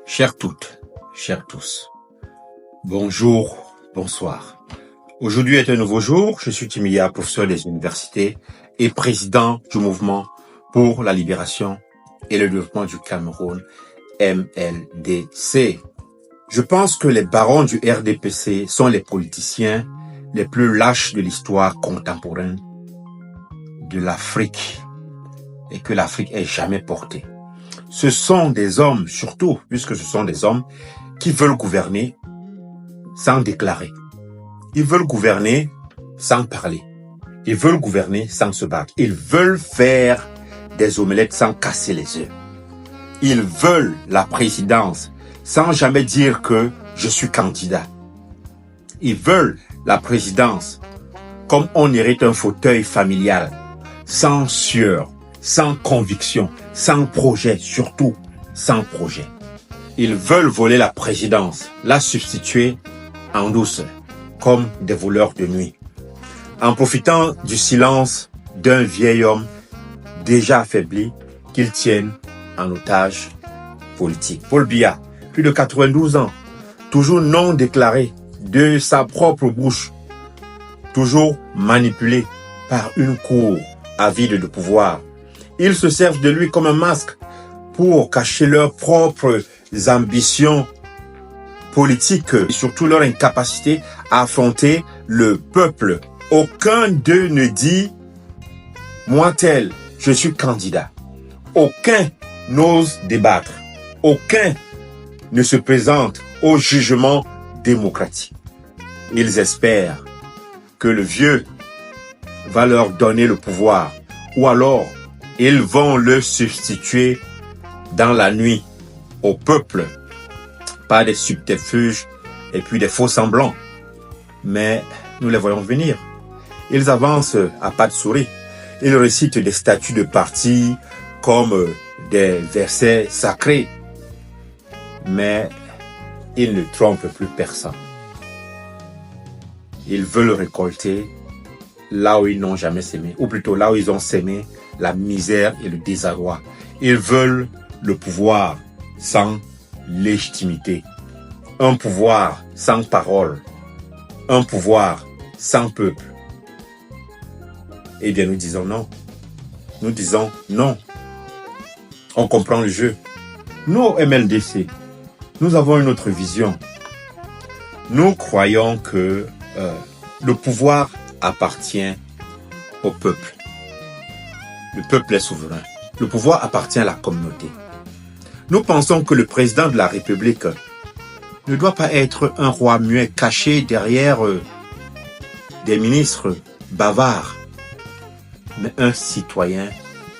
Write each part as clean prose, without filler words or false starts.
Chères toutes, chers tous, bonjour, bonsoir. Aujourd'hui est un nouveau jour. Je suis Timiya, professeur des universités et président du mouvement pour la libération et le développement du Cameroun, MLDC. Je pense que les barons du RDPC sont les politiciens les plus lâches de l'histoire contemporaine de l'Afrique et que l'Afrique ait jamais porté. Ce sont des hommes, surtout, puisque ce sont des hommes qui veulent gouverner sans déclarer. Ils veulent gouverner sans parler. Ils veulent gouverner sans se battre. Ils veulent faire des omelettes sans casser les œufs. Ils veulent la présidence sans jamais dire que je suis candidat. Ils veulent la présidence comme on hérite un fauteuil familial, sans sueur, sans conviction, sans projet, surtout sans projet. Ils veulent voler la présidence, la substituer en douce, comme des voleurs de nuit, en profitant du silence d'un vieil homme déjà affaibli qu'ils tiennent en otage politique. Paul Biya, plus de 92 ans, toujours non déclaré de sa propre bouche, toujours manipulé par une cour avide de pouvoir. Ils se servent de lui comme un masque pour cacher leurs propres ambitions politiques et surtout leur incapacité à affronter le peuple. Aucun d'eux ne dit « moi tel, je suis candidat ». Aucun n'ose débattre. Aucun ne se présente au jugement démocratique. Ils espèrent que le vieux va leur donner le pouvoir ou alors ils vont le substituer dans la nuit au peuple par des subterfuges et puis des faux semblants. Mais nous les voyons venir. Ils avancent à pas de souris. Ils récitent des statuts de parti comme des versets sacrés. Mais ils ne trompent plus personne. Ils veulent récolter là où ils n'ont jamais sémé, ou plutôt là où ils ont sémé la misère et le désarroi. Ils veulent le pouvoir sans légitimité, un pouvoir sans parole, un pouvoir sans peuple. Eh bien, nous disons non. Nous disons non. On comprend le jeu. Nous, au MLDC, nous avons une autre vision. Nous croyons que le pouvoir appartient au peuple. Le peuple est souverain. Le pouvoir appartient à la communauté. Nous pensons que le président de la République ne doit pas être un roi muet caché derrière des ministres bavards, mais un citoyen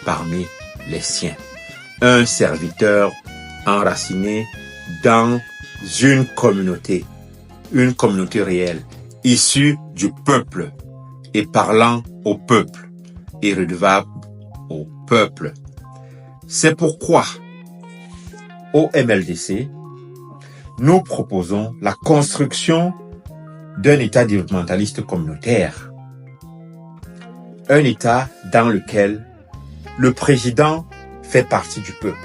parmi les siens. Un serviteur enraciné dans une communauté réelle, issue du peuple et parlant au peuple et redevable au peuple. C'est pourquoi, au MLDC, nous proposons la construction d'un État développementaliste communautaire. Un État dans lequel le président fait partie du peuple.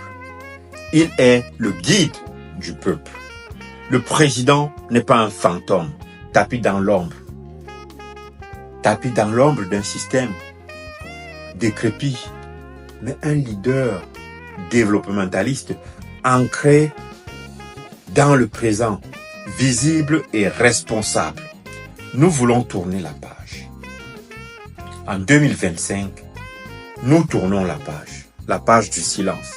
Il est le guide du peuple. Le président n'est pas un fantôme, tapis dans l'ombre. Tapis dans l'ombre d'un système décrépit, mais un leader développementaliste ancré dans le présent, visible et responsable. Nous voulons tourner la page. En 2025, nous tournons la page du silence,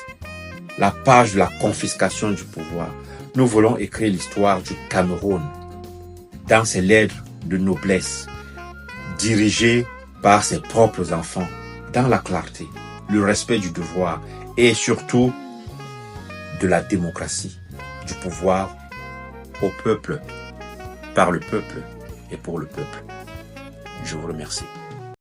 la page de la confiscation du pouvoir. Nous voulons écrire l'histoire du Cameroun dans ses lettres de noblesse, dirigées par ses propres enfants, dans la clarté, le respect du devoir et surtout de la démocratie, du pouvoir au peuple, par le peuple et pour le peuple. Je vous remercie.